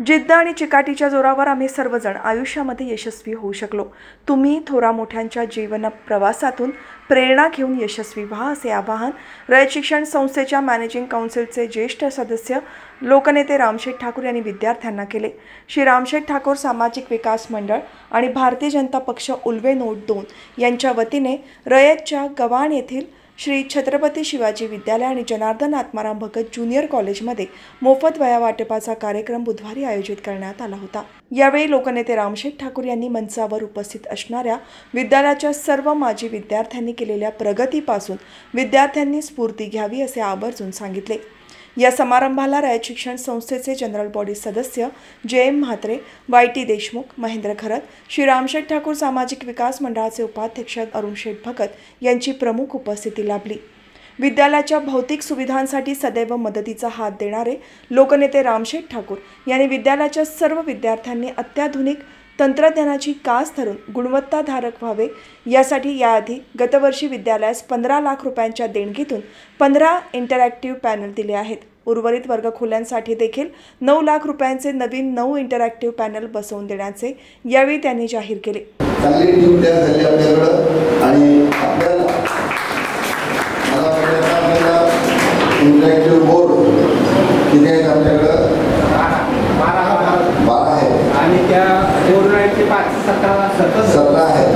जिद्द आणि चिकाटीच्या जोरावर आम्ही सर्वजण आयुष्यामध्ये यशस्वी होऊ शकलो। तुम्ही थोरा मोठ्यांच्या जीवन प्रवासातून प्रेरणा घेऊन यशस्वी व्हा असे आवाहन रयत शिक्षण संस्थेच्या मॅनेजिंग काउन्सिलचे ज्येष्ठ सदस्य लोकनेते रामशेठ ठाकूर यांनी विद्यार्थ्यांना केले। श्री रामशेठ ठाकूर सामाजिक विकास मंडळ आणि भारतीय जनता पक्ष उल्वे नोड 2 यांच्या वतीने रयतच्या गव्हाण येथील श्री छत्रपती शिवाजी विद्यालय आणि जनार्दन आत्माराम भगत ज्युनियर कॉलेजमध्ये मोफत वह्या वाटपाचा कार्यक्रम बुधवारी आयोजित करण्यात आला होता। यावेळी लोकनेते रामशेठ ठाकूर यांनी मंचावर उपस्थित असणाऱ्या विद्यालयाच्या सर्व माजी विद्यार्थ्यांनी केलेल्या प्रगतीपासून विद्यार्थ्यांनी स्फूर्ती घ्यावी असे आवर्जून सांगितले। या समारंभाला रयत शिक्षण संस्थेचे जनरल बॉडी सदस्य JM म्हात्रे, YT देशमुख, महेंद्र खरत, श्री रामशेठ ठाकूर सामाजिक विकास मंडळाचे उपाध्यक्ष अरुणशेठ भगत यांची प्रमुख उपस्थिती लाभली। विद्यालयाच्या भौतिक सुविधांसाठी सदैव मदतीचा हात देणारे लोकनेते रामशेठ ठाकूर यांनी विद्यालयाच्या सर्व विद्यार्थ्यांनी अत्याधुनिक तंत्रज्ञानाची कास धरून गुणवत्ताधारक व्हावे यासाठी याआधी गतवर्षी विद्यालयास 15 लाख रुपयांच्या देणगीतून 15 इंटरॅक्टिव्ह पॅनल दिले आहेत। उर्वरित वर्गखोल्यांसाठी देखील 9 लाख रुपयांचे नवीन 9 इंटरॅक्टिव्ह पॅनल बसवून देण्याचे यावेळी त्यांनी जाहीर केले। चांगली टीम तयार झाली आपल्याकडे आणि आपल्याला इंटरॅक्टिव्ह बोर्ड किती आहेत आपल्याकडे 12 आहे आणि त्या बोर्डचे 17 आहेत।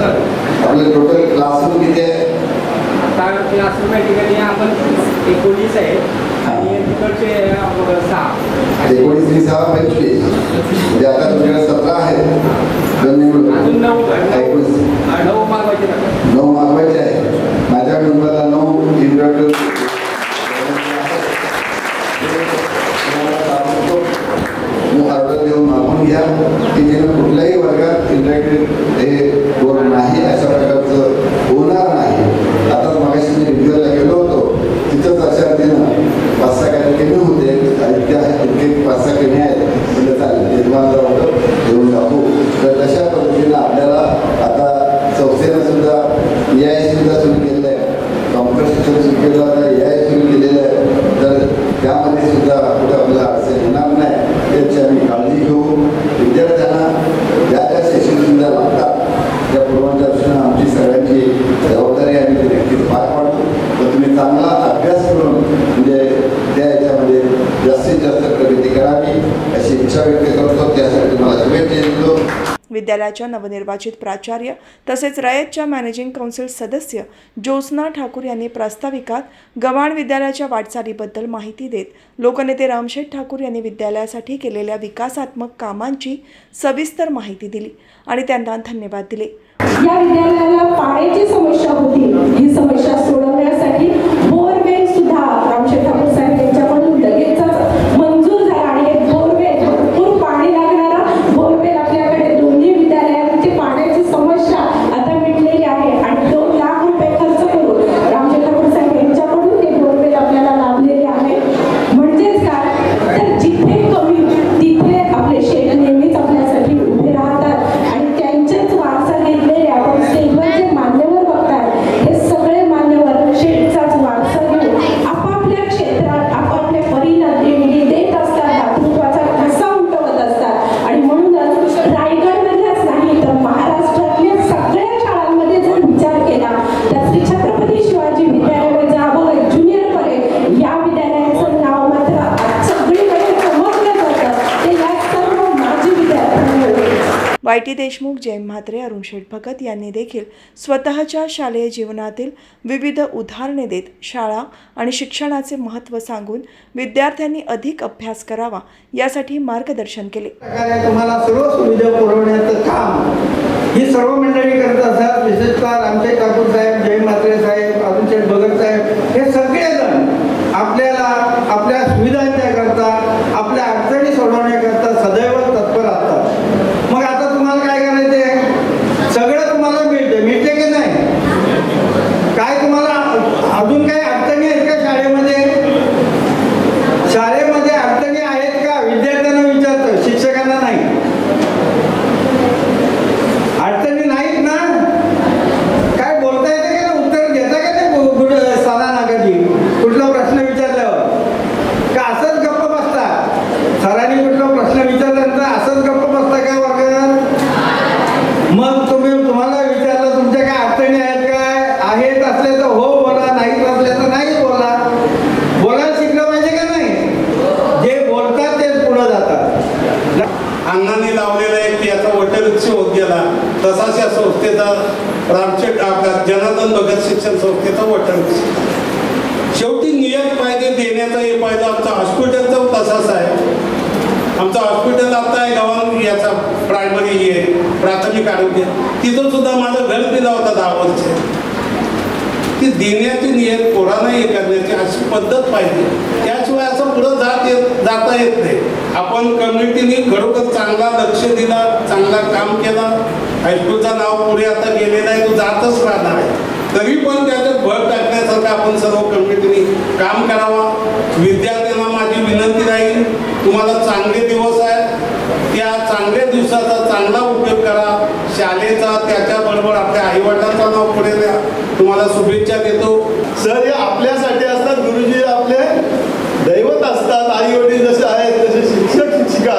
आपले टोटल क्लासरूम किती आहे? आता क्लासरूम या ठिकाणी आपण 19 आहे आणि तिकडचे 6 19 6 25 म्हणजे आता तुमच्याकडे 17 आहेत। अजून 9 मागवायचे आहे। माझ्याकडे मला 9 इंटरॅक्टिव्ह देऊन मागून घ्या की जेणेकरून कुठल्याही वर्गात इंटरॅक्टिव्ह हे बोर्ड नाही अशा प्रकारचं होणार नाही। आता मागाशी मी रिव्ह्यूला गेलो होतो तिथंच अशा रीतीनं 5-6 काही कमी होते इतके 5-6 कमी आहेत म्हणजे चालेल निर्माण घेऊन टाकू। तर तशा पद्धतीनं आपल्याला आता संस्थेनं सुद्धा EIS सुद्धा सुरू केलेलं आहे, कॉम्प्युटर शिक्षण सुरू केलं आहे, EIS सुरू केलेलं आहे। तर त्यामध्ये सुद्धा कुठं आपल्याला अडचण येणार नाही याची आम्ही काळजी घेऊ। विद्यार्थ्यांना ज्या ज्या सेशन सुद्धा लागतात त्या पूर्वांच्या आमची सगळ्यांची जबाबदारी आम्ही नक्कीच पार पाडतो। तर तुम्ही चांगला अभ्यास करून म्हणजे त्या याच्यामध्ये जास्तीत जास्त प्रगती करावी अशी इच्छा व्यक्त करतो। त्यासाठी तुम्हाला शुभेच्छा देतो। विद्यालयाच्या नवनिर्वाचित प्राचार्य तसेच रयतच्या मॅनेजिंग काउन्सिल सदस्य ज्योत्स्ना ठाकूर यांनी प्रास्ताविकात गव्हाण विद्यालयाच्या वाटचालीबद्दल माहिती देत लोकनेते रामशेठ ठाकूर यांनी विद्यालयासाठी केलेल्या विकासात्मक कामांची सविस्तर माहिती दिली आणि त्यांना धन्यवाद दिले। या विद्यालयाला पाण्याची समस्या होती, ही समस्या सोडवण्यासाठी बोरवेल सुद्धा रामशेठ ठाकूर साहेब यांच्याकडून लगेचच मंजूर झाला आणि एक बोरवेल भरपूर पाणी लागणारा बोरवेल आपल्याकडे दोन्ही विद्यालयांची पाण्याची समस्या आता मिटलेली आहे आणि 2 लाख रुपये खर्च करून रामशेठ ठाकूर साहेब यांच्याकडून हे बोरवेल आपल्याला लाभलेले आहे। म्हणजेच काय तर जिथे कमी तिथे आपले शेत नेहमीच आपल्यासाठी उभे राहतात आणि त्यांचेच वारसा घेतलेले आपण स्टेजवर जे मान्यवर बघतात हे सगळे मान्यवर शेतचाच वारसा घेऊन आपापल्या क्षेत्रात आपापल्या परीला देणगी देत असतात, दातृत्वाचा ठसा उमटवत असतात आणि म्हणूनच रायगडमध्येच नाही तर महाराष्ट्रातल्या सगळ्या शाळांमध्ये जर विचार केला तर श्री छत्रपती शिवाजी विद्यालय व जाभगत ज्युनियर कॉलेज या विद्यालयाचं नाव मात्र सगळीकडे चमकलं जातं ते या सर्व माजी विद्यार्थ्यांमुळे। YT देशमुख, JM म्हात्रे, अरुणशेठ भगत यांनी देखील स्वतःच्या शालेय जीवनातील विविध उदाहरणे देत शाळा आणि शिक्षणाचे महत्त्व सांगून विद्यार्थ्यांनी अधिक अभ्यास करावा यासाठी मार्गदर्शन केले। तुम्हाला सर्व सुविधा पुरवण्याचं काम ही सर्व मंडळी करत असतात। विशेषतः रामशेठ ठाकूर साहेब, JM म्हात्रे साहेब, अरुणशेठ भगत साहेब हे सगळेजण आपल्याला आपल्या सुविधांच्या करता आपल्या अडचणी सोडवण्याकरता सदैव तत्पर असतात। मग आता तुम्हाला काय करायचे सगळं तुम्हाला मिळते की नाही? काय तुम्हाला अजून काही अडचणी आहेत का शाळेमध्ये अडचणी आहेत का? विद्यार्थ्यांना विचारतं, शिक्षकांना नाही। अडचणी नाहीत ना? काय बोलता येते का? उत्तर देता का ते साधा नागाची कुठला प्रश्न विचारल्यावर? अण्णांनी लावलेला एक याचा वटवृक्ष होत गेला, तसाच या संस्थेचा रामशेठ जनार्दन भगत शिक्षण संस्थेचा वटवृक्ष। शेवटी नियत पाहिजे, देण्याचा हे पाहिजे। आमचा हॉस्पिटलचा तसाच आहे। आमचं हॉस्पिटल आता आहे गावात याचा प्रायमरी आहे, प्राथमिक आरोग्य, तिथं सुद्धा माझं घर दिला होता 10 वर्ष। ती देण्याची नियत पोरांना हे करण्याची अशी पद्धत पाहिजे, त्याशिवाय असं पुढं जाता येत नाही। आपण कम्युनिटीने खरोखर चांगला लक्ष दिला, चांगला काम केला। हायस्कूलचं नाव पुढे आता गेलेलं आहे, तो जातच राहणार आहे, तरी पण त्याच्यात भर टाकण्यासारखं आपण सर्व कम्युनिटीने काम करावा। विद्यार्थ्यांना माझी विनंती राहील, तुम्हाला चांगले दिवस आहेत, त्या चांगल्या दिवसाचा चांगला उपयोग करा। शाळेचा त्याच्याबरोबर आपल्या आईवडिलांचा नाव पुढे द्या। तुम्हाला शुभेच्छा देतो सर। हे आपल्यासाठी असतात, गुरुजी आपले दैवत असतात। आई वडील जसे आहेत तसे शिक्षक शिक्षिका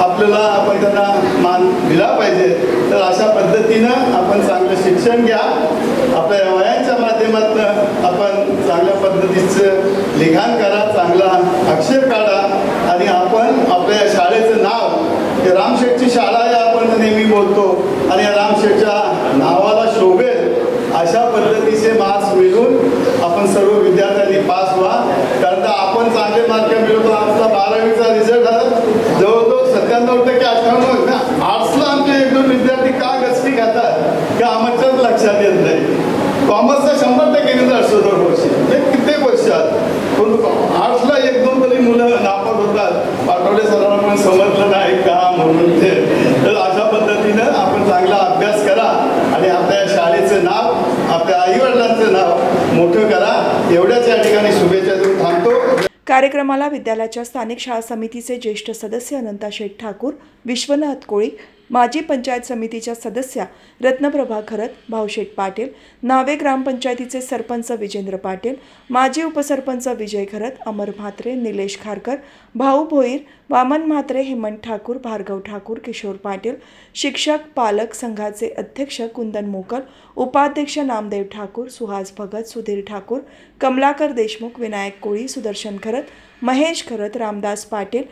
आपल्याला आपण त्यांना मान दिला पाहिजे। तर अशा पद्धतीनं आपण चांगलं शिक्षण घ्या, आपल्या वयांच्या माध्यमातून आपण चांगल्या पद्धतीचं लिखाण करा, चांगला अक्षर काढा आणि आपण आपल्या शाळेचं नाव, हे रामशेठची शाळा आहे आपण नेहमी बोलतो, आणि या रामशेठच्या नावाला शोभेल अशा पद्धतीचे मार्क्स मिळून आपण सर्व विद्यार्थ्यांनी पास व्हा। कारण आपण चांगले मार्क मिळवतो। आमचा 12वीचा रिझल्ट हा जवळजवळ 97% 98%। आर्ट्सला आमचे 1-2 विद्यार्थी का गचकी खातात का आमच्याच लक्षात येत नाही। कॉमर्सचा 100% रिझल्ट असतो दरवर्षी, कित्येक वर्षात, पण आर्ट्सला 1-2 तरी मुलं नापास होतात। पाटोळे सरांना पण समजलं नाही का म्हणून ते। तर अशा पद्धतीनं आपण चांगला अभ्यास करा आणि आपल्या शाळेचं नाव, आपल्या आईवडिलांचं नाव मोठं करा। एवढ्याच या ठिकाणी शुभेच्छा देऊन थांबतो। कार्यक्रमाला विद्यालयाच्या स्थानिक शाळा समितीचे ज्येष्ठ सदस्य अनंता शेठ ठाकूर, विश्वनाथ कोळी, माजी पंचायत समितीच्या सदस्या रत्नप्रभा खरत, भाऊशेठ पाटील, नावे ग्रामपंचायतीचे सरपंच विजेंद्र पाटील, माजी उपसरपंच विजय खरत, अमर म्हात्रे, निलेश खारकर, भाऊ भोईर, वामन म्हात्रे, हेमंत ठाकूर, भार्गव ठाकूर, किशोर पाटील, शिक्षक पालक संघाचे अध्यक्ष कुंदन मोकल, उपाध्यक्ष नामदेव ठाकूर, सुहास भगत, सुधीर ठाकूर, कमलाकर देशमुख, विनायक कोळी, सुदर्शन खरत, महेश खरत, रामदास पाटील,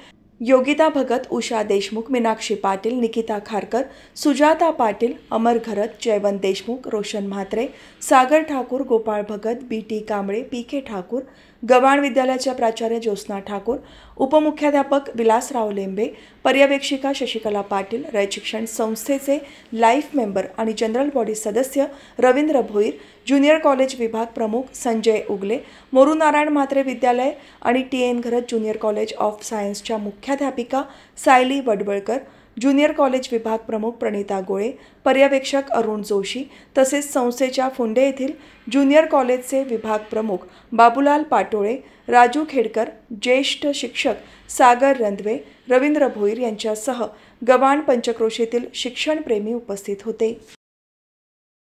योगिता भगत, उषा देशमुख, मीनाक्षी पाटील, निकिता खारकर, सुजाता पाटील, अमर घरत, जयवंत देशमुख, रोशन म्हात्रे, सागर ठाकूर, गोपाळ भगत, BT कांबळे, PK ठाकूर, गव्हाण विद्यालयाच्या प्राचार्य ज्योत्स्ना ठाकूर, उपमुख्याध्यापक विलासराव लेंबे, पर्यवेक्षिका शशिकला पाटील, रयत शिक्षण संस्थेचे लाईफ मेंबर आणि जनरल बॉडी सदस्य रवींद्र भोईर, ज्युनियर कॉलेज विभाग प्रमुख संजय उगले, मोरू नारायण म्हात्रे विद्यालय आणि TN Gharat junior college of सायन्सच्या मुख्याध्यापिका सायली वडवळकर, ज्युनियर कॉलेज विभाग प्रमुख प्रणिता गोळे, पर्यवेक्षक अरुण जोशी, तसेच संस्थेच्या फुंडे येथील ज्युनियर कॉलेजचे विभाग प्रमुख बाबूलाल पाटोळे, राजू खेडकर, ज्येष्ठ शिक्षक सागर रंधवे, रवींद्र भोईर यांच्यासह गव्हाण पंचक्रोशीतील शिक्षणप्रेमी उपस्थित होते।